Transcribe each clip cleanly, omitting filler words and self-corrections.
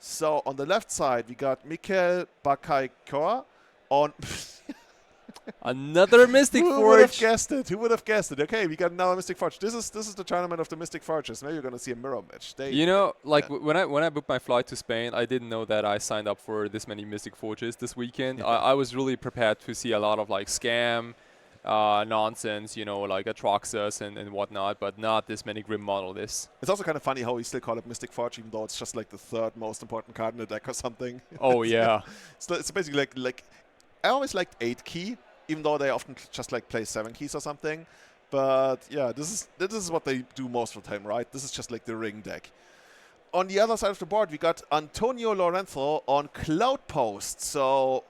So on the left side, we got Mikel Bacaicoa on... Another Mystic Who would have Forge. guessed it? Who would have guessed it? Okay, we got another Mystic Forge. This is the tournament of the Mystic Forges. Maybe you're gonna see a mirror match. You know, like yeah. when I booked my flight to Spain, I didn't know that I signed up for this many Mystic Forges this weekend. Yeah. I was really prepared to see a lot of like scam nonsense, you know, like Atroxus and whatnot, but not this many Grim Monoliths. It's also kind of funny how we still call it Mystic Forge, even though it's just like the third most important card in the deck or something. Oh yeah. It's basically like I always liked 8 key, even though they often just like play 7 keys or something. But yeah, this is what they do most of the time, right? This is just like the ring deck. On the other side of the board, we got Antonio Lorenzo on Cloudpost. So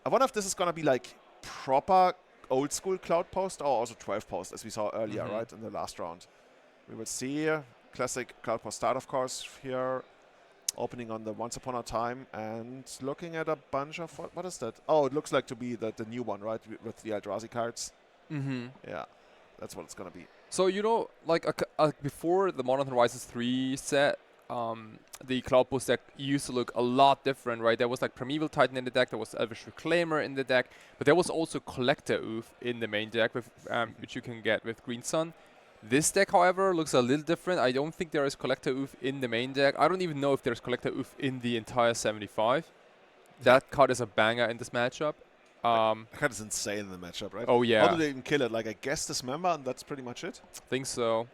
I wonder if this is gonna be like proper old school Cloudpost or also 12 post, as we saw earlier, right, in the last round. We will see classic Cloudpost start, of course, here. Opening on the Once Upon a Time and looking at a bunch of... What is that? Oh, it looks like to be the new one, right? With the Eldrazi cards. Yeah, that's what it's going to be. So, you know, like before the Modern Horizons 3 set, the Cloudpost deck used to look a lot different, right? There was like Primeval Titan in the deck, there was Elvish Reclaimer in the deck, but there was also Collector Oof in the main deck, with, which you can get with Green Sun. This deck, however, looks a little different. I don't think there is Collector Oof in the main deck. I don't even know if there's Collector Oof in the entire 75. That card is a banger in this matchup. That card is insane in the matchup, right? Oh, yeah. How do they even kill it? Like, I guess Dismember, and that's pretty much it? Think so.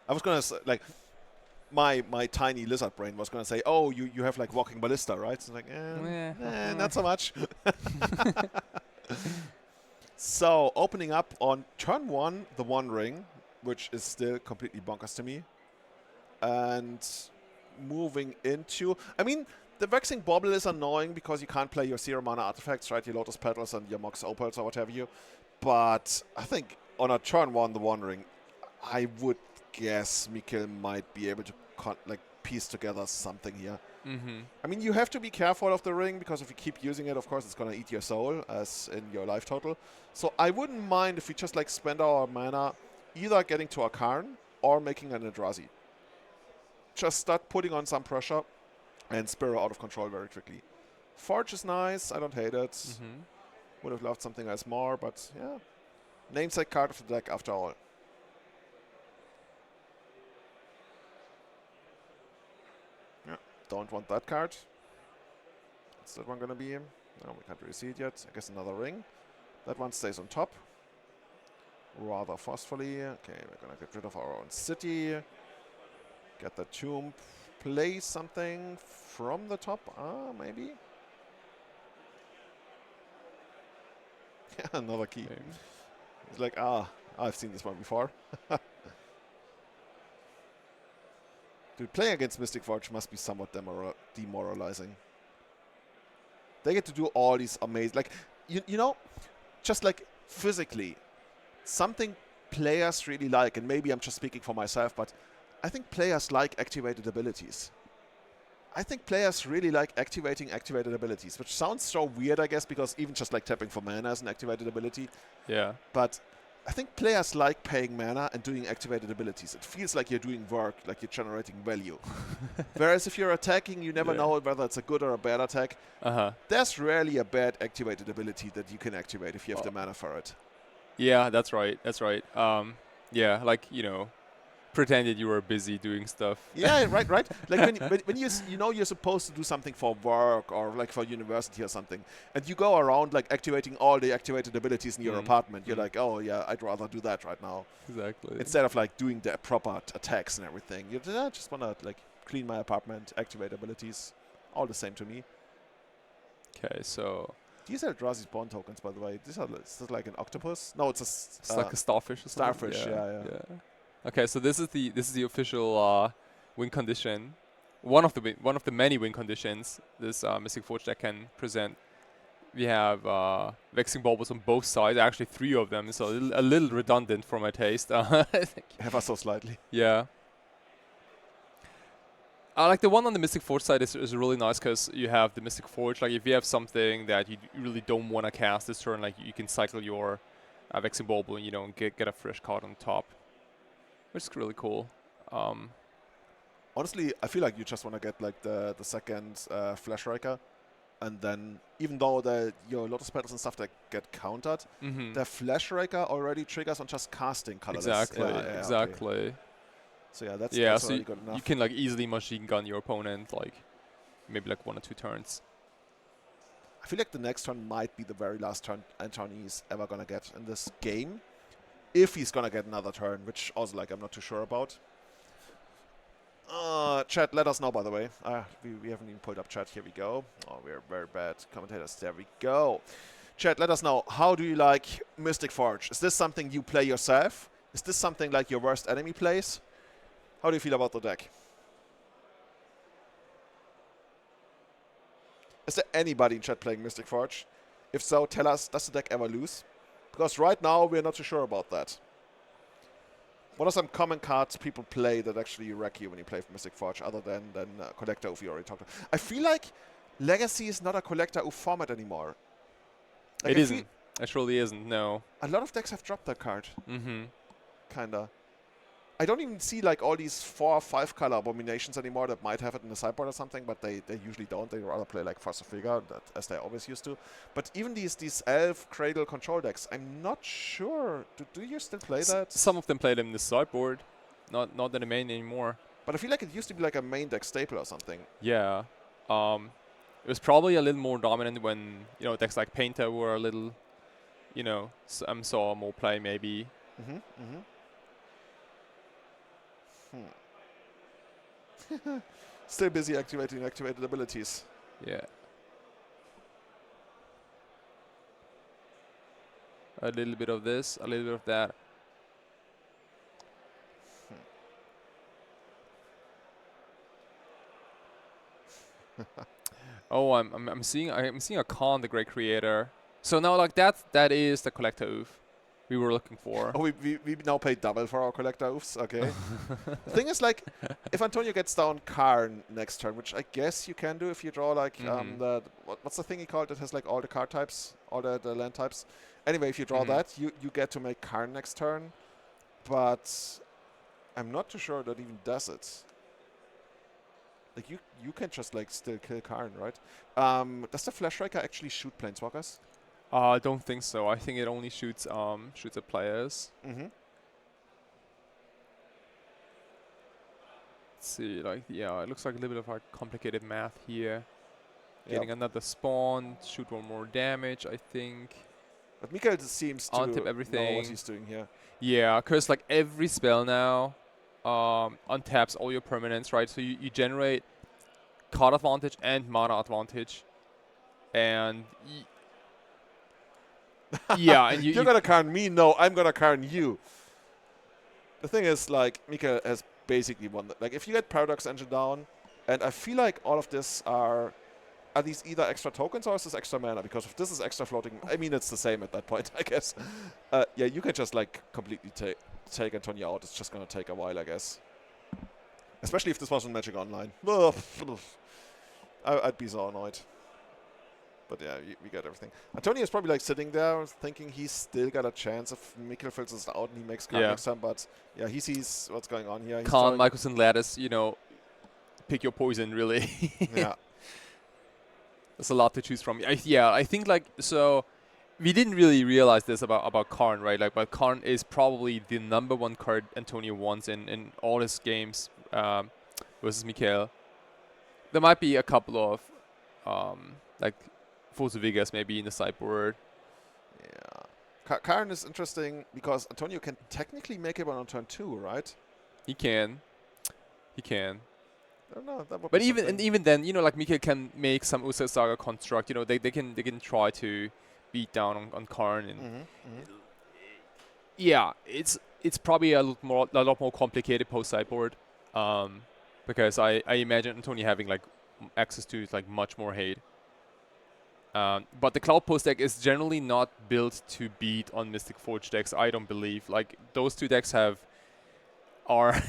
I was going to say, like, my tiny lizard brain was going to say, oh, you have, like, Walking Ballista, right? It's like, not so much. So, opening up on turn 1, the One Ring, which is still completely bonkers to me. And moving into... I mean, the Vexing Bauble is annoying because you can't play your 0-mana artifacts, right? Your Lotus Petals and your Mox Opals or what have you. But I think on a turn 1, the One Ring, I would guess Mikel might be able to piece together something here. I mean, you have to be careful of the ring, because if you keep using it, of course, it's going to eat your soul, as in your life total. So I wouldn't mind if we just like spend our mana either getting to a Karn or making an Eldrazi. Just start putting on some pressure and Spiro out of control very quickly. Forge is nice. I don't hate it. Would have loved something else more, but yeah. Namesake card of the deck after all. Don't want that card. What's that one going to be? No, we can't really see it yet. I guess another ring. That one stays on top. Rather forcefully. Okay, we're going to get rid of our own city. Get the tomb. Play something from the top. Maybe. Another key. Okay. It's like, I've seen this one before. Dude, playing against Mystic Forge must be somewhat demoralizing. They get to do all these amazing... Like, you know, just like physically, something players really like, and maybe I'm just speaking for myself, but I think players like activated abilities. I think players really like activating activated abilities, which sounds so weird, I guess, because even just like tapping for mana is an activated ability. Yeah. But I think players like paying mana and doing activated abilities. It feels like you're doing work, like you're generating value. Whereas if you're attacking, you never know whether it's a good or a bad attack. There's rarely a bad activated ability that you can activate if you have the mana for it. Yeah, that's right. That's right. Yeah, like, you know, pretended you were busy doing stuff. Yeah, right. Like when you know you're supposed to do something for work or like for university or something, and you go around like activating all the activated abilities in your apartment. You're like, oh yeah, I'd rather do that right now. Exactly. Instead of like doing the proper attacks and everything. You just wanna like clean my apartment, activate abilities. All the same to me. Okay, so these are Eldrazi spawn tokens, by the way. Is this like an octopus? No, it's like a starfish or something. Starfish, yeah. Okay, so this is the official win condition. One of the many win conditions this Mystic Forge deck can present. We have Vexing Baubles on both sides. Actually, 3 of them. So a little redundant for my taste. Ever so slightly. Yeah. Like the one on the Mystic Forge side is really nice because you have the Mystic Forge. Like if you have something that you really don't want to cast this turn, like you can cycle your Vexing Bauble and you don't get a fresh card on top. Which is really cool. honestly, I feel like you just want to get like the second Flash Raker, and then even though your Lotus Petals and stuff that get countered, the Flash Raker already triggers on just casting colorless. Exactly. Yeah, Exactly. Okay. So yeah, that's So already good enough. you can like easily machine gun your opponent like maybe like 1 or 2 turns. I feel like the next turn might be the very last turn Antony's ever gonna get in this game, if he's gonna get another turn, which also like I'm not too sure about. Chat, let us know, by the way. We haven't even pulled up chat. Here we go. Oh, we're very bad commentators. There we go. Chat, let us know. How do you like Mystic Forge? Is this something you play yourself? Is this something like your worst enemy plays? How do you feel about the deck? Is there anybody in chat playing Mystic Forge? If so, tell us, does the deck ever lose? Because right now, we're not too sure about that. What are some common cards people play that actually wreck you when you play Mystic Forge, other than Collector Oof you already talked about? I feel like Legacy is not a Collector Oof format anymore. Like It isn't. It surely isn't, no. A lot of decks have dropped that card. Mm-hmm. Kinda. I don't even see like all these 4 or 5 color abominations anymore that might have it in the sideboard or something, but they usually don't. They rather play like Force of Figure, as they always used to. But even these Elf Cradle control decks, I'm not sure. Do you still play that? Some of them play them in the sideboard, not in the main anymore. But I feel like it used to be like a main deck staple or something. Yeah. It was probably a little more dominant when, decks like Painter were a little, saw more play maybe. Still busy activating activated abilities. Yeah. A little bit of this, a little bit of that. Oh, I'm seeing a Khan, the Great Creator. So now like that is the Collector Oof we were looking for. Oh, we now pay double for our Collector Oofs. Okay. The thing is, like, if Antonio gets down Karn next turn, which I guess you can do if you draw like what's the thing he called that has like all the card types, all the land types. Anyway, if you draw that, you get to make Karn next turn, but I'm not too sure that even does it. Like you can just like still kill Karn, right? Does the Flash Striker actually shoot Planeswalkers? I don't think so. I think it only shoots at players. Let's see, like it looks like a little bit of a complicated math here. Getting another spawn, shoot 1 more damage, I think. But Mikel seems to untap everything. know what he's doing here. Yeah, because like every spell now untaps all your permanents, right? So you generate card advantage and mana advantage, and yeah, and you're gonna Karn me? No, I'm gonna Karn you. The thing is, like, Mikel has basically won. Like, if you get Paradox Engine down, and I feel like all of this are these either extra tokens or is this extra mana? Because if this is extra floating, I mean, it's the same at that point, I guess. Yeah, you can just like completely take Antonio out. It's just gonna take a while, I guess. Especially if this was on Magic Online. I'd be so annoyed. But yeah, we got everything. Antonio is probably like sitting there thinking he's still got a chance if Mikel fills this out and he makes Karn next time. But yeah, he sees what's going on here. Khan, Michelson, Lattice, pick your poison, really. Yeah. There's a lot to choose from. I think like, so we didn't really realize this about Karn, right? Like, but Karn is probably the #1 card Antonio wants in all his games versus Mikel. There might be a couple of like Force of Vegas maybe in the sideboard. Yeah. Karn is interesting because Antonio can technically make it on turn 2, right? He can. I don't know. That would But be even then, like Mikel can make some Ursa Saga construct. They can try to beat down on Karn, and yeah, it's probably a lot more complicated post sideboard, because I imagine Antonio having like access to like much more hate. But the Cloudpost deck is generally not built to beat on Mystic Forge decks. I don't believe. Like those 2 decks are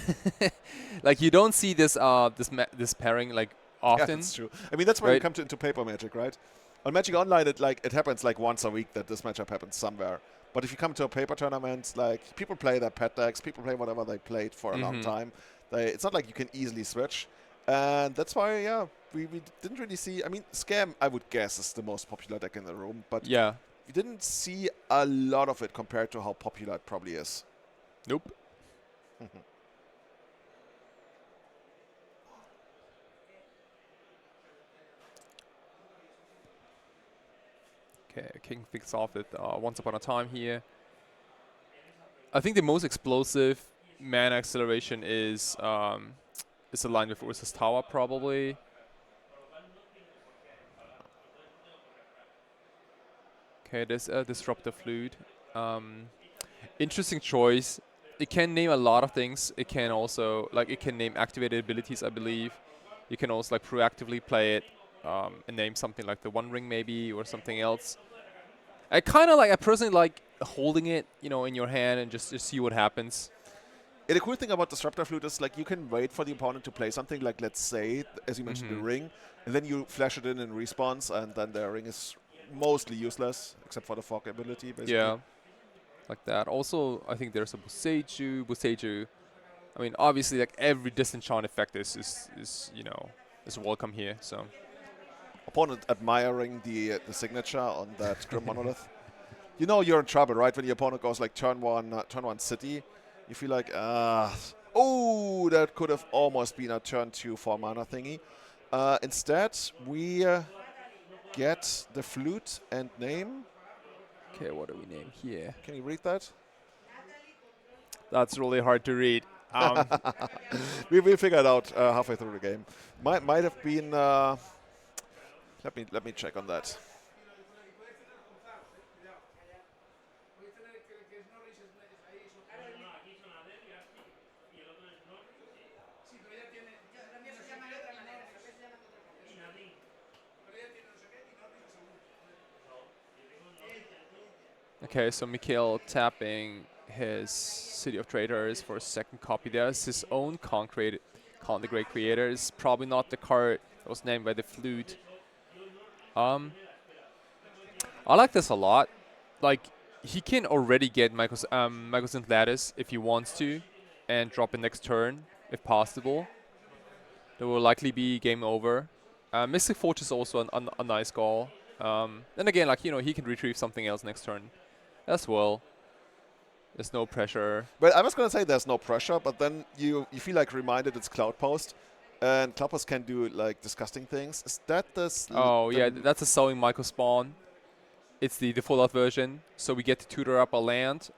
like you don't see this pairing like often. Yeah, that's true. I mean, that's why you come into paper Magic, right? On Magic Online, it happens like once a week that this matchup happens somewhere. But if you come to a paper tournament, like people play their pet decks, people play whatever they played for a long time. It's not like you can easily switch. And that's why, yeah, we didn't really see... I mean, Scam, I would guess, is the most popular deck in the room. But Yeah. we didn't see a lot of it compared to how popular it probably is. Nope. Okay, King picks off with Once Upon a Time here. I think the most explosive mana acceleration is aligned with Ursa's Tower, probably. Okay, there's a Disruptor Flute. Interesting choice. It can name a lot of things. It can also, like, it can name activated abilities, I believe. You can also, like, proactively play it and name something like the One Ring, maybe, or something else. I personally like holding it, you know, in your hand and just see what happens. Yeah, the cool thing about Disruptor Flute is, like, you can wait for the opponent to play something, like, let's say, as you mentioned, the ring, and then you flash it in response, and then the ring is mostly useless, except for the fog ability, basically. Yeah, like that. Also, I think there's a Boseiju. Boseiju, I mean, obviously, like, every disenchant effect is you know, is welcome here, so. Opponent admiring the signature on that Grim Monolith. You know you're in trouble, right? When your opponent goes, like, turn one city, you feel like, oh, that could have almost been a turn 2 4 mana thingy. Instead, we get the flute and name. Okay, what do we name here? Can you read that? That's really hard to read. We will figure it out halfway through the game. Might have been. Let me check on that. Okay, so Mikel tapping his City of Traders for a second copy. There's his own Con the Great Creators. Probably not the card that was named by the flute. I like this a lot. Like, he can already get Michael's Lattice if he wants to, and drop it next turn, if possible. There will likely be game over. Mystic Fortress is also a nice call. And again, like, you know, he can retrieve something else next turn as well. There's no pressure. But I was going to say there's no pressure, but then you feel like reminded it's Cloudpost, and Cloudpost can do, like, disgusting things. Is that the... Oh, yeah, that's a Sowing Michael spawn. It's the full-out version, so we get to tutor up a land.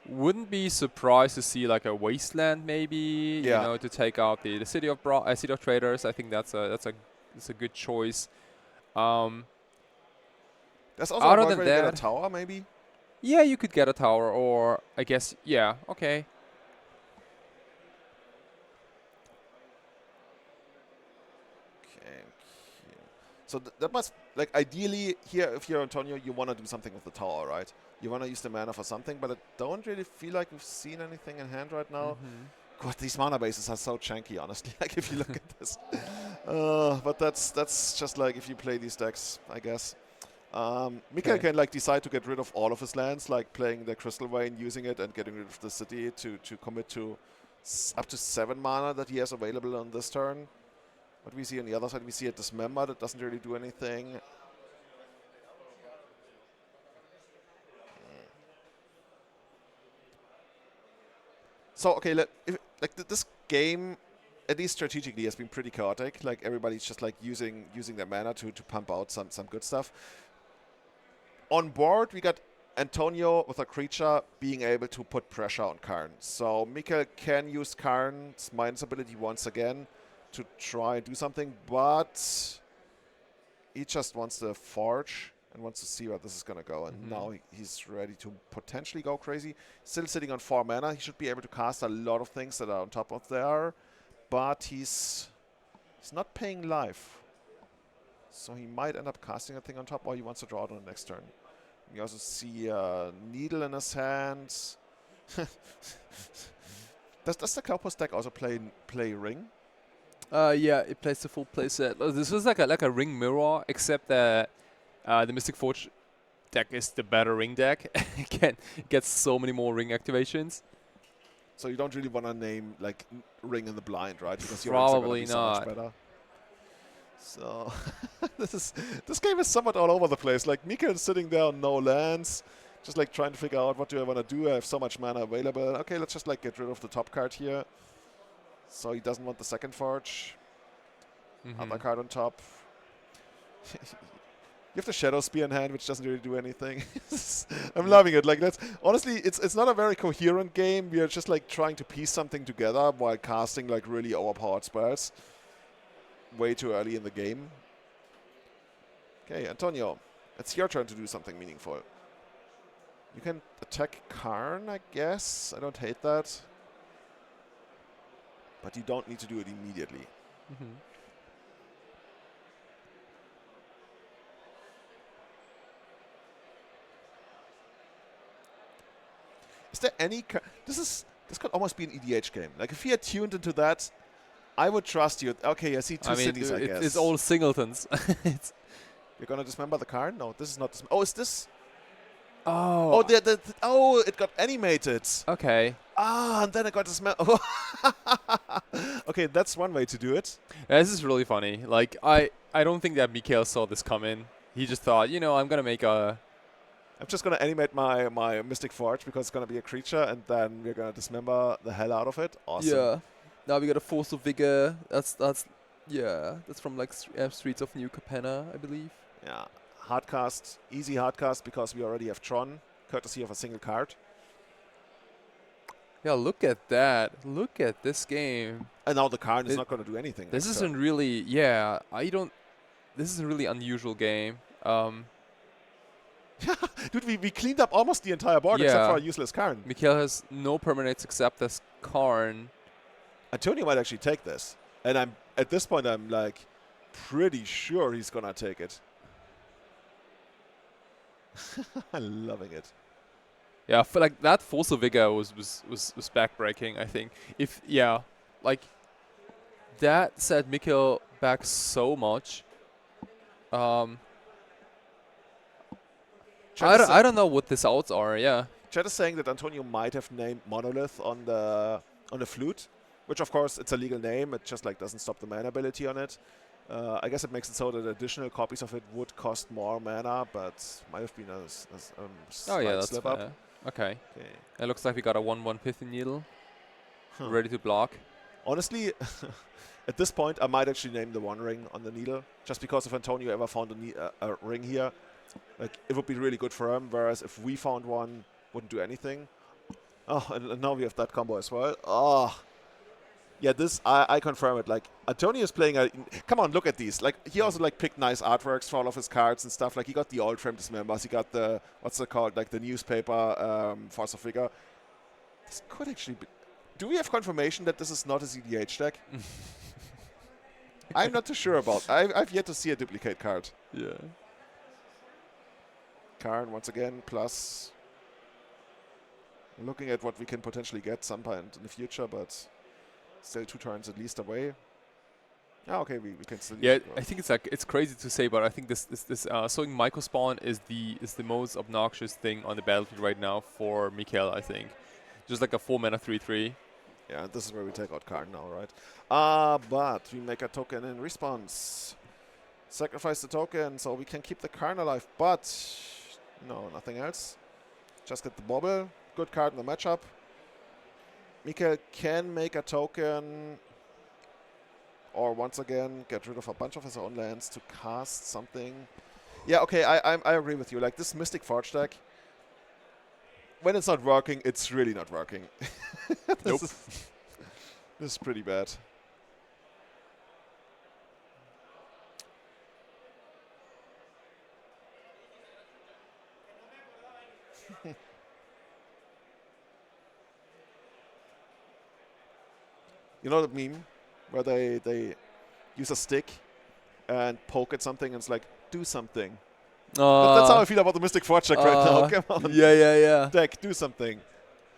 Wouldn't be surprised to see, like, a Wasteland, maybe, you know, to take out the City of Traders. I think that's a good choice. There's also other a than way to get that, a tower, maybe? Yeah, you could get a tower, or I guess, yeah, okay. So that must, like, ideally here, if you're Antonio, you want to do something with the tower, right? You want to use the mana for something, but I don't really feel like we've seen anything in hand right now. God, these mana bases are so janky, honestly. Like, if you look at this, but that's just like if you play these decks, I guess. Mikel can, like, decide to get rid of all of his lands, like playing the Crystal Vein, using it, and getting rid of the city to commit to up to 7 mana that he has available on this turn. What we see on the other side, we see a Dismember that doesn't really do anything. So, okay, this game, at least strategically, has been pretty chaotic. Like, everybody's just, like, using their mana to pump out some good stuff. On board, we got Antonio with a creature being able to put pressure on Karn. So Mikel can use Karn's minus ability once again to try and do something, but he just wants to forge and wants to see where this is going to go. And now he's ready to potentially go crazy. Still sitting on 4 mana. He should be able to cast a lot of things that are on top of there, but he's not paying life. So he might end up casting a thing on top, or he wants to draw it on the next turn. You also see a Needle in his hands. Does the Cloudpost deck also play Ring? Yeah, it plays the full playset. This was like a Ring mirror, except that the Mystic Forge deck is the better Ring deck. It gets so many more Ring activations. So you don't really want to name like Ring in the Blind, right? Because your rings are going to Probably be so much not. better. So this game is somewhat all over the place. Like Mikel is sitting there on no lands, just like trying to figure out what do I want to do. I have so much mana available. Okay, let's just like get rid of the top card here. So he doesn't want the second forge. Other card on top. You have the Shadow Spear in hand, which doesn't really do anything. I'm loving it. Like that's honestly, it's not a very coherent game. We are just like trying to piece something together while casting like really overpowered spells. Way too early in the game. Okay, Antonio, it's your turn to do something meaningful. You can attack Karn, I guess. I don't hate that. But you don't need to do it immediately. Is there any... This could almost be an EDH game. Like, if he had tuned into that, I would trust you. Okay, I see two cities, I guess. It's all singletons. You're going to dismember the card? No, this is not... Oh, is this... Oh. Oh, it got animated. Okay. Ah, and then it got dismembered. Okay, that's one way to do it. Yeah, this is really funny. Like, I don't think that Mikel saw this coming. He just thought, you know, I'm going to make a... I'm just going to animate my Mystic Forge because it's going to be a creature, and then we're going to dismember the hell out of it. Awesome. Yeah. Now we got a Force of Vigor. That's from like Streets of New Capenna, I believe. Yeah. Hardcast, easy hardcast because we already have Tron, courtesy of a single card. Yeah, look at that. Look at this game. And now the card is not going to do anything. This isn't really, this is a really unusual game. Dude, we cleaned up almost the entire board except for a useless Karn. Mikel has no permanents except as Karn. Antonio might actually take this. And at this point, I'm like pretty sure he's going to take it. I'm loving it. Yeah, I feel like that Force of Vigor was backbreaking, I think. Like that set Mikel back so much. I don't know what the outs are. Yeah. Chat is saying that Antonio might have named Monolith on the flute, which of course it's a legal name. It just like doesn't stop the mana ability on it. I guess it makes it so that additional copies of it would cost more mana, but might have been a slight slip up. Okay. It looks like we got a 1/1 Pithy Needle ready to block. Honestly, at this point, I might actually name the One Ring on the Needle, just because if Antonio ever found a ring here, like it would be really good for him. Whereas if we found one, wouldn't do anything. Oh, and now we have that combo as well. Oh. Yeah, this, I confirm it. Like, Antonio is playing a... Come on, look at these. Like, he also, like, picked nice artworks for all of his cards and stuff. Like, he got the old frame dismembers. He got the... What's it called? Like, the newspaper Force of Vigor. This could actually be... Do we have confirmation that this is not a CDH deck? I'm not too sure about. I've yet to see a duplicate card. Yeah. Karn, once again, plus... Looking at what we can potentially get sometime in the future, but... Still 2 turns at least away. Ah, okay, we can still. Yeah, I think it's crazy to say, but I think this sowing Myco spawn is the most obnoxious thing on the battlefield right now for Mikel. I think, just like a 4-mana 3/3. Yeah, this is where we take out Karn now, right? But we make a token in response. Sacrifice the token so we can keep the Karn alive, but no, nothing else. Just get the bobble. Good card in the matchup. Mikel can make a token or once again get rid of a bunch of his own lands to cast something. Yeah, okay, I agree with you. Like this Mystic Forge deck, when it's not working, it's really not working. This is pretty bad. You know the meme where they use a stick and poke at something and it's like, do something. That's how I feel about the Mystic Forge deck right now. Come on. Yeah. Deck, do something.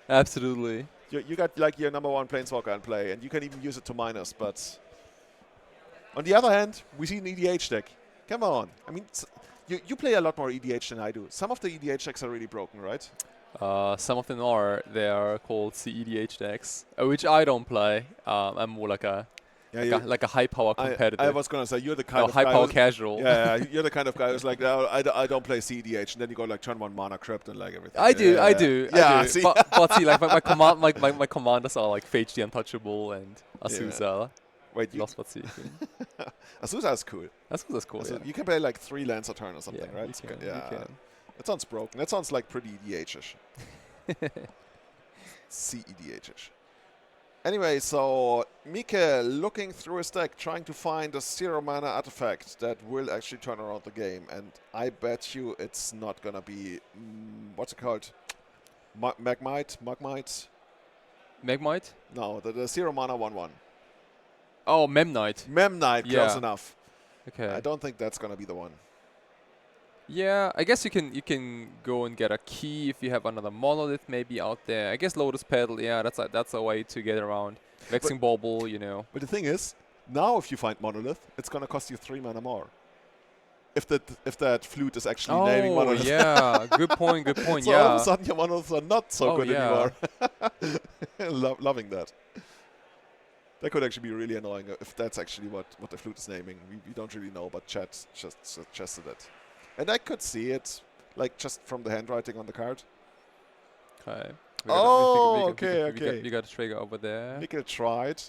Absolutely. You got like your #1 Planeswalker in play and you can even use it to minus, but on the other hand, we see an EDH deck. Come on. I mean, you play a lot more EDH than I do. Some of the EDH decks are really broken, right? Some of them are. They are called CEDH decks, which I don't play. I'm more like a like a high power competitive. I was gonna say you're the kind of high guy power casual. Yeah, you're the kind of guy who's like, no, I don't play CDH, and then you go like turn 1 mana crypt and like everything. I do. Yeah, see, but see, like my commanders are like Phage the Untouchable and Azusa. Wait, Lost but see. Azusa is cool. Azusa's cool. So Yeah. you can play like 3 lands a turn or something, Yeah, right? you can, Yeah, you can. that sounds broken. That sounds like pretty EDH-ish. CEDH-ish. Anyway, so Mikel looking through his deck, trying to find a 0 mana artifact that will actually turn around the game, and I bet you it's not gonna be what's it called? Magmite? Magmite? No, the 0 mana 1/1. Oh, Memnite. Memnite, Yeah. close enough. Okay. I don't think that's gonna be the one. Yeah, I guess you can go and get a key if you have another monolith maybe out there. I guess Lotus Petal, yeah, that's a way to get around. Vexing Bauble, you know. But the thing is, now if you find monolith, it's gonna cost you 3 mana more. If that flute is actually naming monolith. Yeah, good point. So all of a sudden your monoliths are not so good yeah. anymore. Loving that. That could actually be really annoying if that's actually what the flute is naming. We don't really know, but chat just suggested it. And I could see it, like, just from the handwriting on the card. Okay. Okay. You got a trigger over there. Mikel tried,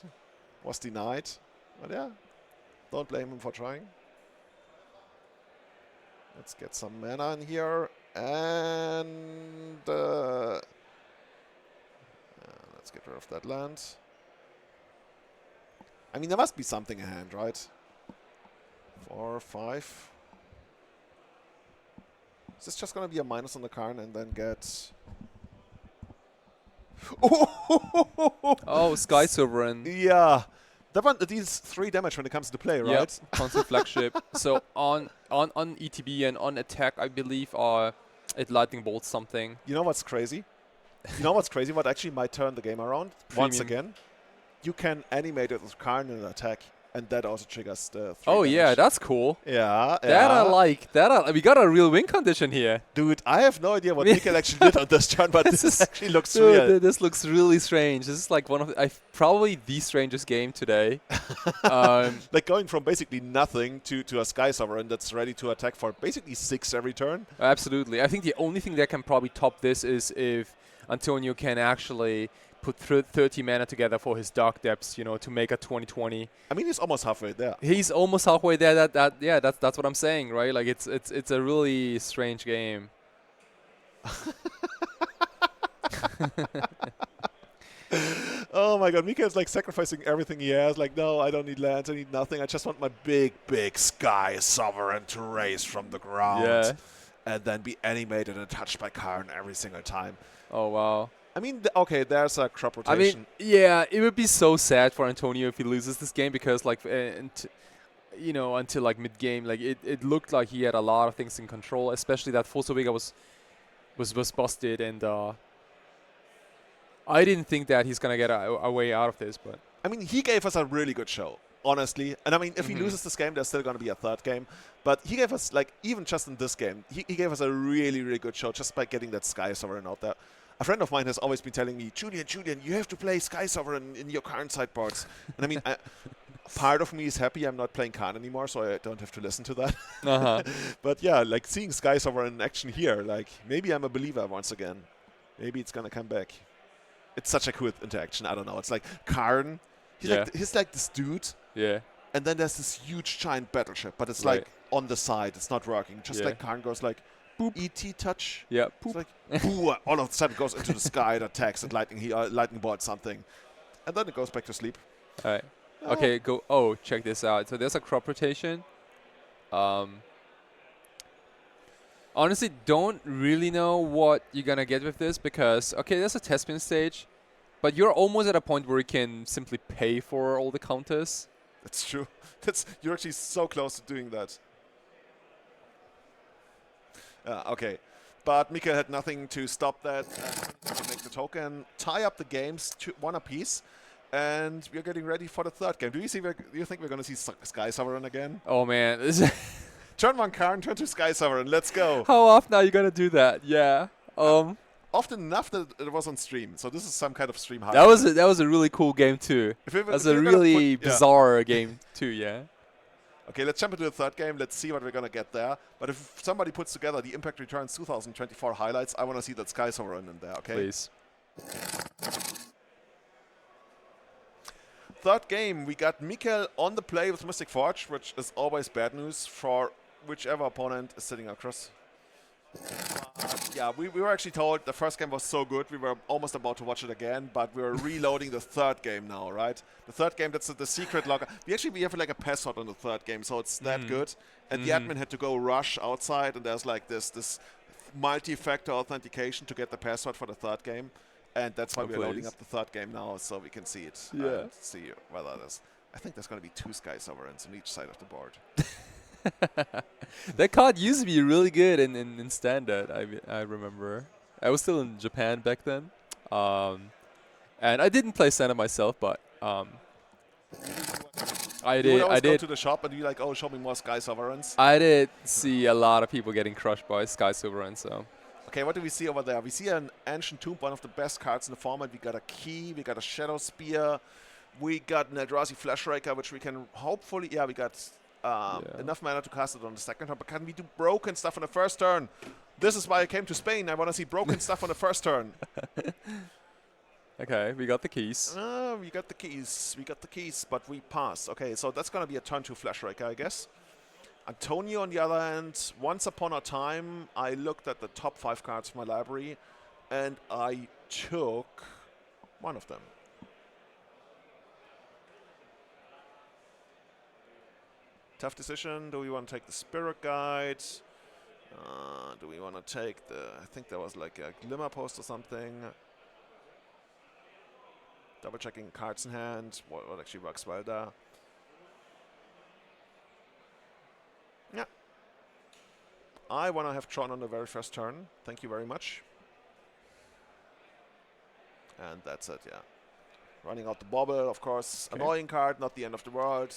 was denied. But yeah, don't blame him for trying. Let's get some mana in here. And let's get rid of that land. I mean, there must be something in hand, right? 4, 5. Is this just going to be a minus on the card and then get... Oh, Sky Sovereign. Yeah. That one deals 3 damage when it comes to play, right? Yep. Constant flagship. So on ETB and on attack, I believe, it lightning bolts something. You know what's crazy? What actually might turn the game around once again? You can animate it with Karn in an attack, and that also triggers the 3 damage. Yeah, that's cool. Yeah. That I like. We got a real win condition here. Dude, I have no idea what Mikel actually did on this turn, but this actually looks real. This looks really strange. This is like one of probably the strangest game today. Like going from basically nothing to a Sky Sovereign that's ready to attack for basically 6 every turn. Absolutely. I think the only thing that can probably top this is if Antonio can actually put 30 mana together for his Dark Depths, you know, to make a 20/20. I mean, he's almost halfway there. He's almost halfway there. That's what I'm saying, right? Like it's a really strange game. Oh my god, Mikel's like sacrificing everything he has. Like, no, I don't need lands, I need nothing. I just want my big Sky Sovereign to raise from the ground and then be animated and touched by Karn every single time. Oh, wow. I mean, okay, there's a crop rotation. I mean, yeah, it would be so sad for Antonio if he loses this game because, like, until like mid-game, like it looked like he had a lot of things in control, especially that Fosso Vega was busted, and I didn't think that he's gonna get a way out of this. But I mean, he gave us a really good show, honestly. And I mean, if he loses this game, there's still gonna be a third game. But he gave us, like, even just in this game, he gave us a really, really good show just by getting that Sky Sovereign out there. A friend of mine has always been telling me, Julian, you have to play Sky Sovereign in your Karn sideboards. And I mean, part of me is happy I'm not playing Karn anymore, so I don't have to listen to that. But yeah, like seeing Sky Sovereign in action here, like maybe I'm a believer once again. Maybe it's gonna come back. It's such a cool interaction. I don't know. It's like Karn. He's like this dude. Yeah. And then there's this huge giant battleship, but it's like on the side. It's not working. Just like Karn goes like, boop. ET touch. Yeah. It's like, boo, all of a sudden it goes into the sky, it attacks, and lightning bolts something. And then it goes back to sleep. All right. Okay, go. Oh, check this out. So there's a crop rotation. Honestly, don't really know what you're going to get with this because, okay, there's a test spin stage, but you're almost at a point where you can simply pay for all the counters. That's true. You're actually so close to doing that. Okay. But Mikel had nothing to stop that. To make the token, tie up the games to 1 apiece, and we're getting ready for the third game. Do you think we're going to see Sky Sovereign again? Oh, man. Turn 1 Karn, turn 2 Sky Sovereign. Let's go. How often are you going to do that? Yeah. often enough that it was on stream. So this is some kind of stream highlight. That was a really cool game too. That's a really bizarre game too. Yeah. Okay, let's jump into the third game. Let's see what we're gonna get there. But if somebody puts together the Impact Returns 2024 highlights, I want to see that Sky Sovereign in there. Okay. Please. Third game, we got Mikel on the play with Mystic Forge, which is always bad news for whichever opponent is sitting across. Yeah, we were actually told the first game was so good, we were almost about to watch it again, but we're reloading the third game now, right? The third game, that's the secret locker. We have like a password on the third game, so it's that good. And the admin had to go rush outside, and there's like this multi-factor authentication to get the password for the third game. And that's why we're loading up the third game now, so we can see it. Yeah. See whether there's... I think there's going to be 2 Sky Sovereigns on each side of the board. That card used to be really good in Standard, I remember. I was still in Japan back then. And I didn't play Standard myself, but I did. You would always go to the shop and be like, oh, show me more Sky Sovereigns. I did see a lot of people getting crushed by Sky Sovereign, so... Okay, what do we see over there? We see an Ancient Tomb, one of the best cards in the format. We got a Key, we got a Shadow Spear, we got an Eldrazi Flash Raker, which we can hopefully... Yeah, we got enough mana to cast it on the second turn, but can we do broken stuff on the first turn? This is why I came to Spain. I want to see broken stuff on the first turn. Okay, we got the keys. We got the keys. We got the keys, but we pass. Okay, so that's going to be a turn 2 Flash Raker, I guess. Antonio, on the other hand, once upon a time, I looked at the top 5 cards of my library, and I took one of them. Tough decision. Do we want to take the Spirit Guide? Do we want to take the... I think there was like a Glimmer Post or something. Double checking cards in hand. What actually works well there. Yeah. I want to have Tron on the very first turn. Thank you very much. And that's it, yeah. Running out the Bobble, of course. Okay. Annoying card, not the end of the world.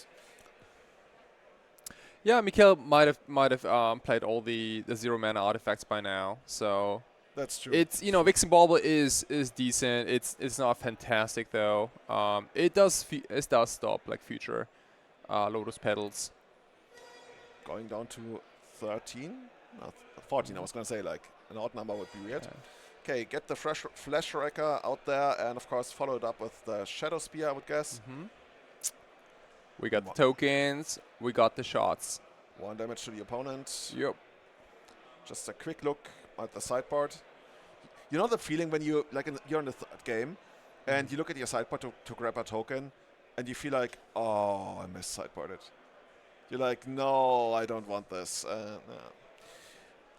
Yeah, Mikel might have played all the 0 mana artifacts by now, so that's true. It's Vixen Bauble is decent. It's not fantastic though. It does stop like future Lotus Petals. Going down to 13, no, 14. I was gonna say like an odd number would be weird. Okay, get the Flash Wrecker out there, and of course follow it up with the Shadow Spear, I would guess. We got the tokens, we got the shots. 1 damage to the opponent. Yep. Just a quick look at the sideboard. You know the feeling when you you're in the third game, and you look at your sideboard to grab a token, and you feel like, oh, I mis-sideboarded. You're like, no, I don't want this. No.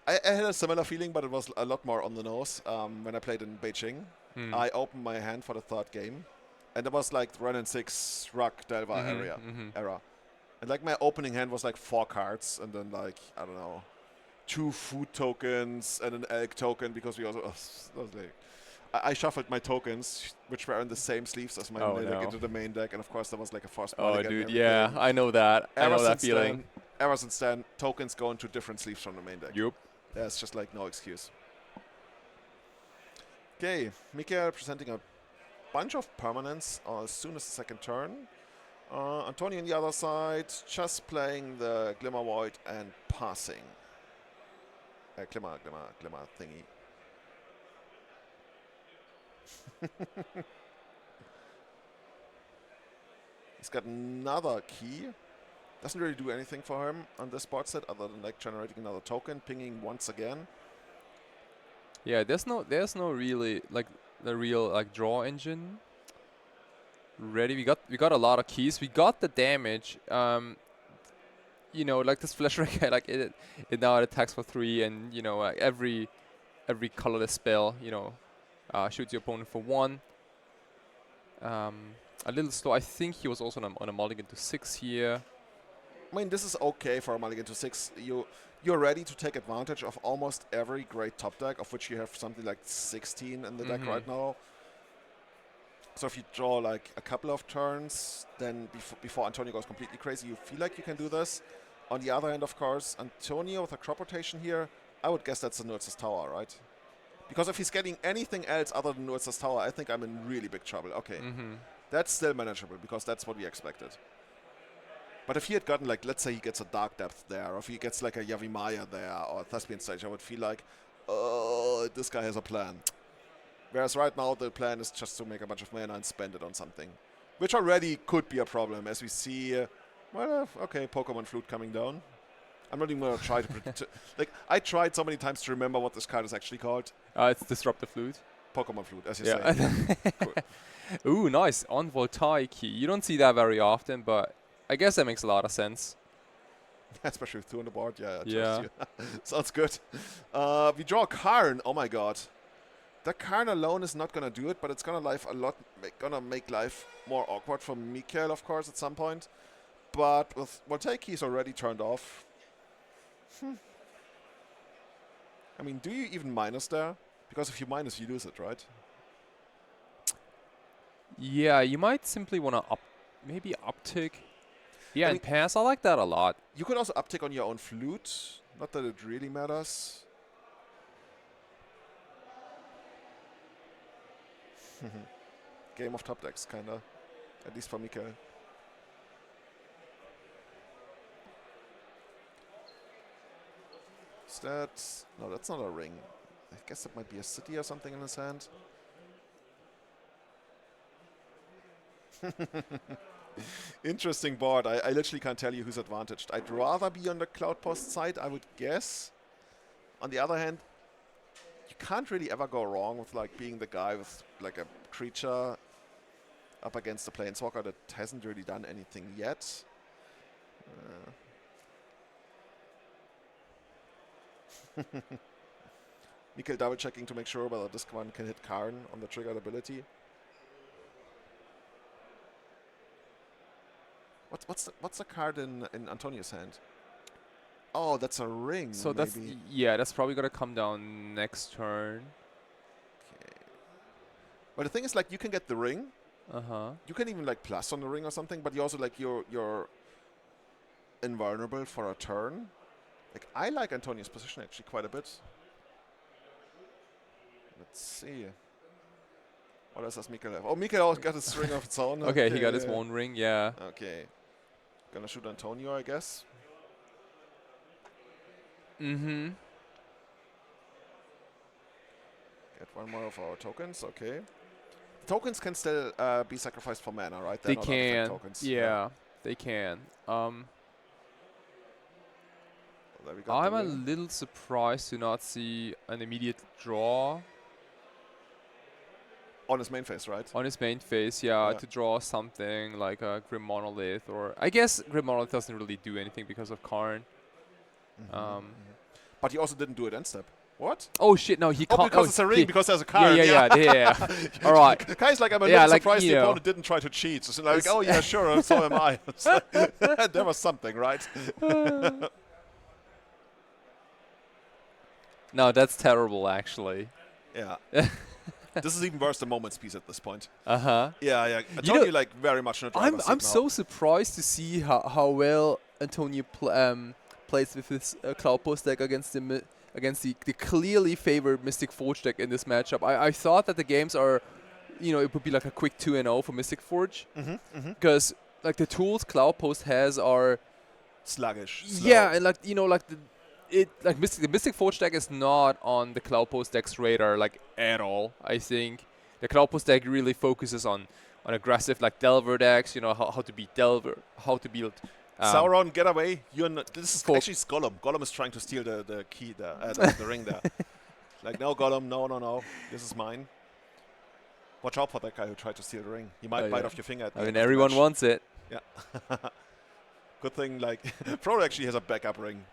I had a similar feeling, but it was a lot more on the nose when I played in Beijing. I opened my hand for the third game. And it was like run and 6 Rock Delva era. And like my opening hand was like 4 cards and then like, I don't know, 2 food tokens and an elk token because we also, I shuffled my tokens, which were in the same sleeves as my main deck into the main deck. And of course there was like a force mulligan. Oh dude, yeah, I know that. I know that feeling. Ever since then, tokens go into different sleeves from the main deck. Yup. There's just like no excuse. Okay, Mikel presenting a bunch of permanents as soon as the second turn. Antonio on the other side, just playing the Glimmer Void and passing. Glimmer thingy. He's got another key. Doesn't really do anything for him on this board set other than like generating another token, pinging once again. Yeah, there's no really like the real like draw engine ready. We got a lot of keys. We got the damage. You know, like this Flash Wrecker, like it now attacks for 3, and you know every colorless spell, you know, shoots your opponent for 1. A little slow. I think he was also on a mulligan to 6 here. I mean, this is okay for a mulligan to 6. You're ready to take advantage of almost every great top deck, of which you have something like 16 in the deck right now. So if you draw like a couple of turns, then before Antonio goes completely crazy, you feel like you can do this. On the other hand, of course, Antonio with a crop rotation here, I would guess that's the Nurse's Tower, right? Because if he's getting anything else other than Nurz's tower, I think I'm in really big trouble. Okay. That's still manageable, because that's what we expected. But if he had gotten, like, let's say he gets a Dark Depth there, or if he gets, like, a Yavimaya there, or a Thespian Stage, I would feel like, oh, this guy has a plan. Whereas right now, the plan is just to make a bunch of mana and spend it on something. Which already could be a problem, as we see, well, okay, Pokemon Flute coming down. I'm not even going to try to... like, I tried so many times to remember what this card is actually called. It's Disruptive Flute. Pokemon Flute, as you say. Cool. Ooh, nice. On Voltaic. You don't see that very often, but I guess that makes a lot of sense. Especially with 2 on the board. Yeah. Yeah. Sounds good. We draw a Karn. Oh my god. That Karn alone is not gonna do it, but it's gonna make life more awkward for Mikel, of course, at some point. But with Voltaic, he's already turned off. I mean, do you even minus there? Because if you minus, you lose it, right? Yeah, you might simply want to maybe uptick. Yeah, and pass. I like that a lot. You could also uptick on your own flute. Not that it really matters. Game of top decks, kinda. At least for Mikel. Is that... No, that's not a ring. I guess that might be a city or something in his hand. Interesting board. I literally can't tell you who's advantaged. I'd rather be on the Cloudpost side, I would guess. On the other hand, you can't really ever go wrong with like being the guy with like a creature up against a planeswalker that hasn't really done anything yet. Mikel double checking to make sure whether this one can hit Karn on the triggered ability. What's the card in Antonio's hand? Oh, that's a ring. So maybe. that's probably gonna come down next turn. Okay. But the thing is, like, you can get the ring. Uh-huh. You can even like plus on the ring or something, but you also like you're invulnerable for a turn. Like, I like Antonio's position actually quite a bit. Let's see. What else does Mikel have? Oh, Mikel also got his ring of its own. Okay, he got his one ring, yeah. Okay. Gonna shoot Antonio, I guess. Mm-hmm. Get one more of our tokens, okay. The tokens can still be sacrificed for mana, right? They They're not can. artifact tokens. Yeah, they can. There we got I'm the a ring. little surprised to not see an immediate draw. On his main phase, right? On his main phase, yeah, to draw something like a Grim Monolith, or I guess Grim Monolith doesn't really do anything because of Karn. But he also didn't do it end step. What? Oh shit! No, he can't. Oh, because it's a ring, because there's a card. Yeah. All right. Guys, like, I'm a little like, surprised you the know. opponent didn't try to cheat. So like, oh yeah, sure, so am I. It's like, there was something, right? No, that's terrible, actually. Yeah. This is even worse than Moments Piece at this point. Uh-huh. Yeah. Antonio, like, very much in the driver's seat I'm now. so surprised to see how well Antonio plays with his Cloudpost deck against the clearly favored Mystic Forge deck in this matchup. I thought that the games are, it would be like a quick 2-0 for Mystic Forge. Because, like, the tools Cloudpost has are... sluggish. Slow. Yeah, and, like, the Mystic Forge deck is not on the Cloudpost deck's radar, like, at all, I think. The Cloudpost deck really focuses on aggressive, like, Delver decks, how to beat Delver, how to build... Sauron, get away. You're not... This is actually Gollum. Gollum is trying to steal the key there, the ring there. Like, no, Gollum, no. This is mine. Watch out for that guy who tried to steal the ring. He might bite off your finger at the end of the everyone match. wants it. Yeah. Good thing, like, Pro actually has a backup ring.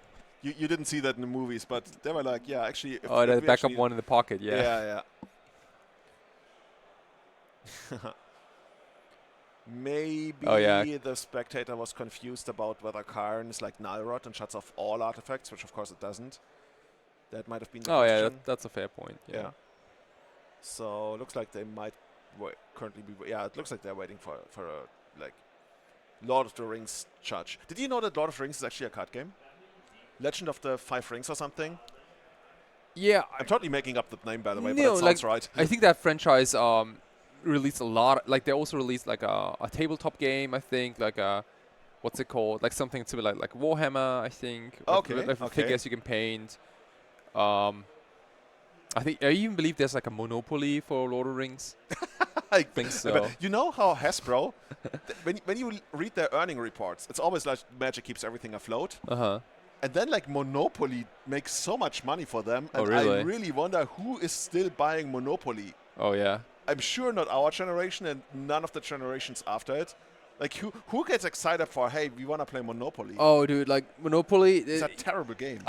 You didn't see that in the movies, but they were like, yeah, actually... If the we backup actually one in the pocket, yeah. Yeah. Maybe the spectator was confused about whether Karn is like Nilrod and shuts off all artifacts, which of course it doesn't. That might have been the question. Yeah, that's a fair point. Yeah. So looks like they might currently be... Yeah, it looks like they're waiting for a, like, Lord of the Rings charge. Did you know that Lord of the Rings is actually a card game? Legend of the Five Rings or something? Yeah, I'm totally making up the name, by the way, but no, that like sounds right. I think that franchise released a lot. Like they also released like a tabletop game. I think like a what's it called? Like something similar like Warhammer. I think Okay, with okay. figures you can paint. Um, I even believe there's like a Monopoly for Lord of the Rings. I Think but so. you know how Hasbro, when you read their earning reports, it's always like Magic keeps everything afloat. Uh huh. And then like Monopoly makes so much money for them, Oh and I really? really wonder who is still buying Monopoly. Oh yeah. I'm sure not our generation and none of the generations after it. Like who gets excited for, hey, we want to play Monopoly? Oh dude, like Monopoly. It's a terrible game.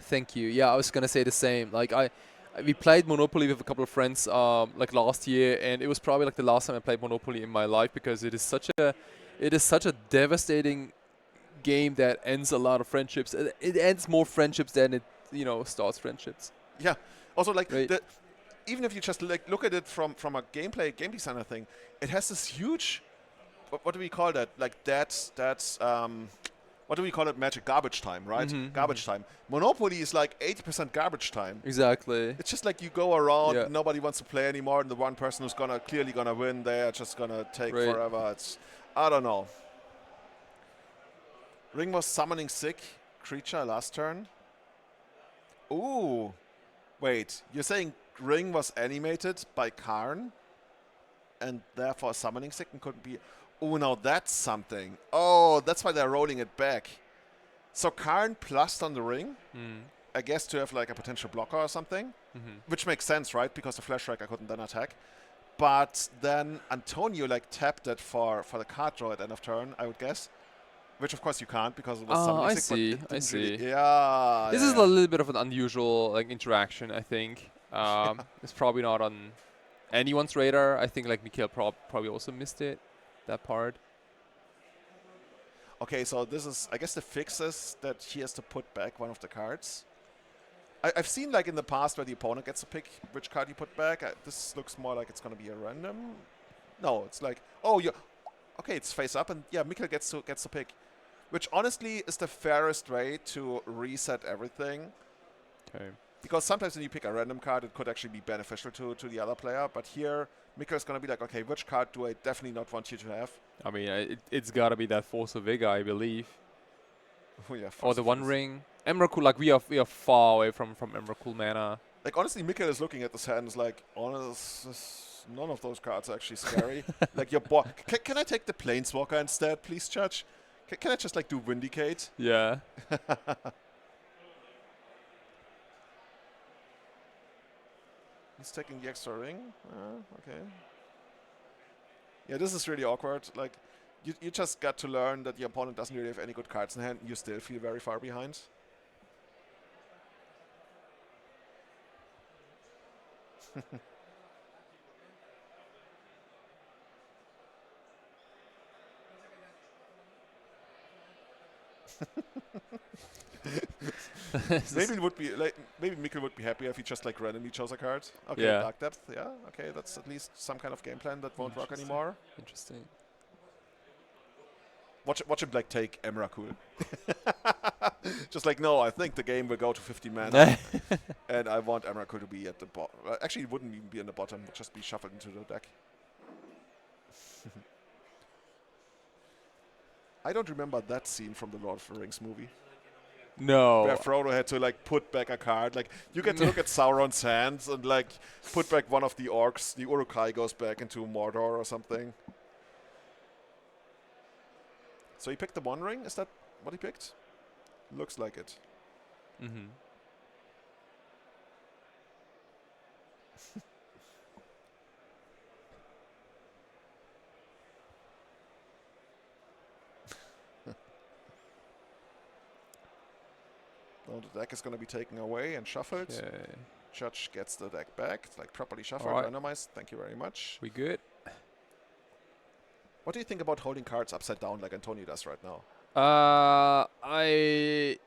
Thank you. Yeah, I was gonna say the same. Like we played Monopoly with a couple of friends like last year, and it was probably like the last time I played Monopoly in my life because it is such a devastating game that ends a lot of friendships. It ends more friendships than it starts friendships. Yeah. Also, like Right. even if you just like look at it from a game designer thing, it has this huge. What do we call that? Like that's what do we call it? Magic garbage time, right? Mhm, Garbage time. Monopoly is like 80% garbage time. Exactly. It's just like you go around, Yeah. nobody wants to play anymore, and the one person who's clearly gonna win, they're just gonna take Right. forever. I don't know. Ring was summoning sick creature last turn. Ooh, wait, you're saying Ring was animated by Karn, and therefore summoning sick and couldn't be. Oh, now that's something. Oh, that's why they're rolling it back. So Karn plussed on the Ring, Mm. I guess to have like a potential blocker or something, Mhm. which makes sense, right? Because the Flash Striker couldn't then attack. But then Antonio like tapped it for the card draw at end of turn, I would guess. Which of course you can't because it was summoning I sick, but see. it I didn't see. really. Yeah, This yeah, is a yeah. little bit of an unusual like interaction. I think it's probably not on anyone's radar. I think like Mikel probably also missed it, that part. Okay, so this is, I guess the fix is that he has to put back one of the cards. I've seen like in the past where the opponent gets to pick which card you put back. This looks more like it's going to be a random. No, it's like, oh, yeah. Okay, it's face up, and yeah, Mikel gets to pick. Which honestly is the fairest way to reset everything. Okay. Because sometimes when you pick a random card, it could actually be beneficial to the other player. But here, Mikel's going to be like, okay, which card do I definitely not want you to have? I mean, it's got to be that Force of Vigor, I believe, Oh, yeah, or Force the of One Use. Ring. Emrakul, like we are far away from Emrakul mana. Like, honestly, Mikel is looking at this hand and is like, none of those cards are actually scary. Like, your boy, can I take the Planeswalker instead, please, Judge? Can I just, like, do Vindicate? Yeah. He's taking the extra ring. Okay. Yeah, this is really awkward. Like, you just got to learn that the opponent doesn't really have any good cards in hand. You still feel very far behind. Maybe it would be like maybe Mikel would be happy if he just like randomly chose a card. Okay, Yeah. Dark Depth. Yeah. Okay, that's at least some kind of game plan that won't work Interesting. anymore. Interesting. Watch him like take Emrakul. Just like, no, I think the game will go to 50 mana, and I want Emrakul to be at the bottom. Actually, it wouldn't even be in the bottom; it would just be shuffled into the deck. I don't remember that scene from the Lord of the Rings movie, No. where Frodo had to like put back a card. Like you get to look at Sauron's hands and like put back one of the orcs. The Uruk-hai goes back into Mordor or something. So he picked the One Ring. Is that what he picked? Looks like it. Mm-hmm. So the deck is going to be taken away and shuffled. Okay. Judge gets the deck back. It's like properly shuffled, Alright. randomized. Thank you very much. We good? What do you think about holding cards upside down like Antonio does right now? I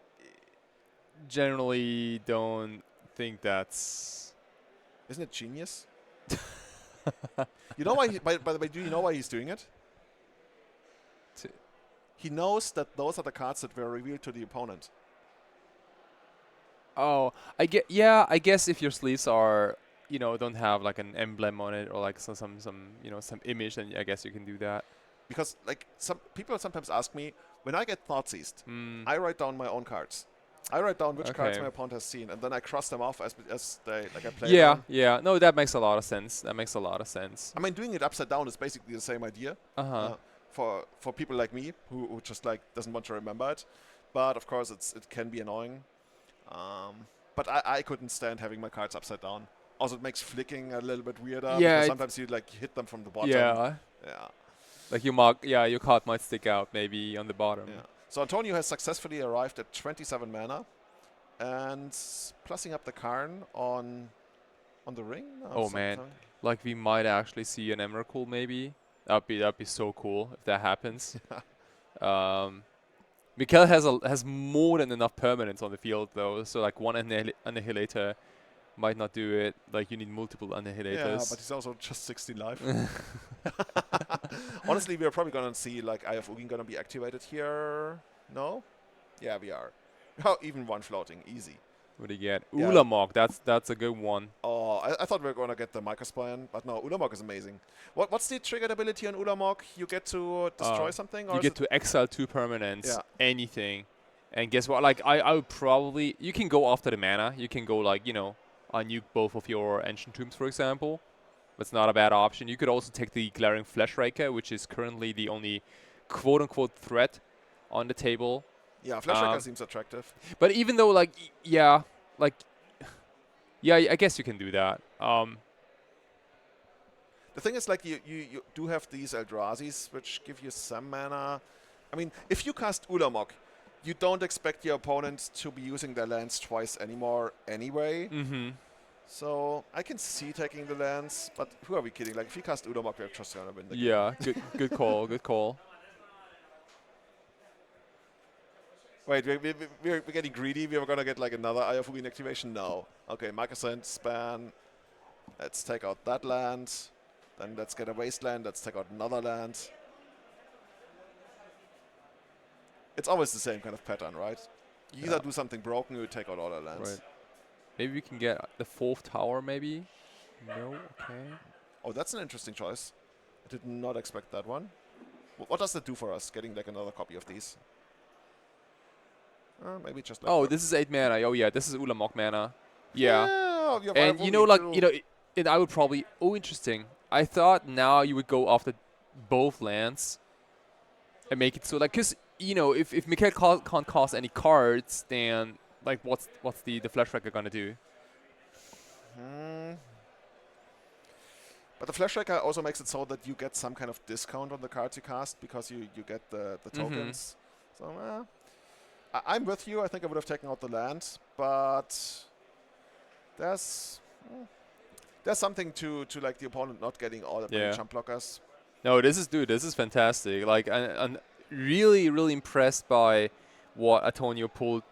generally don't think that's. Isn't it genius? You know why? By the way, do you know why he's doing it? He knows that those are the cards that were revealed to the opponent. Oh, I guess if your sleeves are, don't have like an emblem on it or like some image, then I guess you can do that. Because like some people sometimes ask me, when I get thought seized, Mm, I write down my own cards. I write down which cards okay. my opponent has seen, and then I cross them off as they like I play Yeah, them. yeah. No, that makes a lot of sense. That makes a lot of sense. I mean, doing it upside down is basically the same idea Uh-huh. uh, for people like me who just like doesn't want to remember it. But of course, it can be annoying. But I couldn't stand having my cards upside down. Also, it makes flicking a little bit weirder Yeah, because sometimes you like hit them from the bottom. yeah. Yeah. Like your card might stick out maybe on the bottom. Yeah. So Antonio has successfully arrived at 27 mana and plussing up the Karn on the ring. No, Oh man, like we might actually see an Emrakul maybe. That'd be so cool if that happens. um, Mikel has more than enough permanents on the field though, so like one annihilator might not do it. Like you need multiple annihilators. Yeah, but he's also just 16 life. Honestly, we are probably gonna see like Eye of Ugin gonna be activated here. No? Yeah, we are. Oh, even one floating, easy. What do you get? Yeah. Ulamog, that's a good one. Oh, I thought we were gonna get the Microspan, but no, Ulamog is amazing. What's the triggered ability on Ulamog? You get to destroy something, or you is get it to exile 2 permanents, Yeah. anything. And guess what? Like I would probably you can go after the mana. You can go like nuke both of your ancient tombs, for example. That's not a bad option. You could also take the Glaring Fleshraker, which is currently the only quote-unquote threat on the table. Yeah, Fleshraker seems attractive. But even though, like, yeah, I guess you can do that. The thing is, like, you do have these Eldrazi's, which give you some mana. I mean, if you cast Ulamog, you don't expect your opponent to be using their lands twice anymore anyway. Mm-hmm. So I can see taking the lands, but who are we kidding? Like, if you cast Ulamog, we're just gonna win the game. Yeah, good call, good call. Wait, we're getting greedy. We were gonna get like another Eye of Ugin activation. No. Okay, Microsand span. Let's take out that land. Then let's get a wasteland. Let's take out another land. It's always the same kind of pattern, right? You either do something broken or you take out all the lands. Right. Maybe we can get the 4th tower, maybe? No? Okay. Oh, that's an interesting choice. I did not expect that one. What does that do for us, getting like another copy of these? Maybe just like... Oh, this is 8 mana. Oh, yeah, this is Ulamog mana. Yeah. You have And Eye of I would probably... Oh, interesting. I thought now you would go after both lands and make it so, like, because, if Mikel can't cast any cards, then, like, what's the Fleshraker gonna do? But the Fleshraker also makes it so that you get some kind of discount on the cards you cast because you get the tokens. So, I'm with you. I think I would have taken out the land, but there's something to like the opponent not getting all the many jump blockers. No, this is fantastic. Like, I'm really, really impressed by what Antonio pulled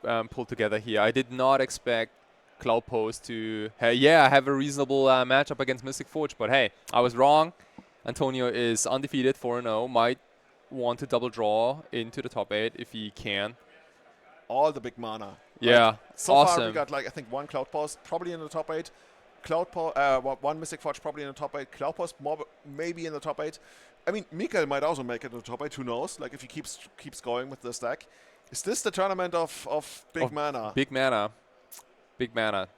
together here. I did not expect Cloudpost to have a reasonable matchup against Mystic Forge, but hey, I was wrong. Antonio is undefeated, 4-0. Might want to double draw into the top 8 if he can. All the big mana. Yeah, like, so awesome. far we got like I think one Cloudpost probably in the top 8. One Mystic Forge probably in the top 8. Cloudpost maybe in the top 8. I mean, Mikel might also make it in the top 8. Who knows? Like if he keeps going with the stack. Is this the tournament of big mana? Big mana. Big mana.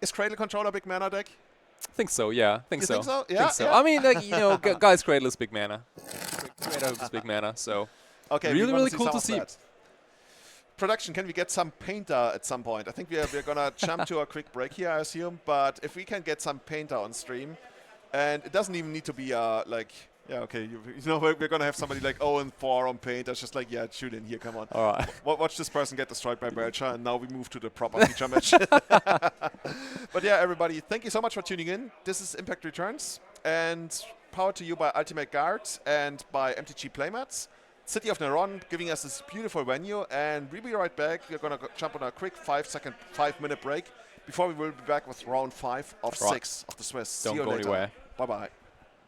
Is Cradle Controller big mana deck? I think so, yeah. You think so? Yeah, think so. yeah. I mean, like, guys, Cradle is big mana. Cradle is big mana, so... Okay, really, really cool to see. Production, can we get some painter at some point? I think we're gonna jump to a quick break here, I assume. But if we can get some painter on stream, and it doesn't even need to be like, yeah, okay, we're gonna have somebody like 0-4 on paint. That's just like, yeah, shoot in here, come on. All right. Watch this person get destroyed by Belcher, and now we move to the proper feature match. But yeah, everybody, thank you so much for tuning in. This is Impact Returns, and powered to you by Ultimate Guard and by MTG Playmats. City of Neron giving us this beautiful venue, and we'll be right back. We're going to jump on a quick 5-minute break before we will be back with round 5 of 6 of the Swiss. Don't See you go later. anywhere. Bye-bye.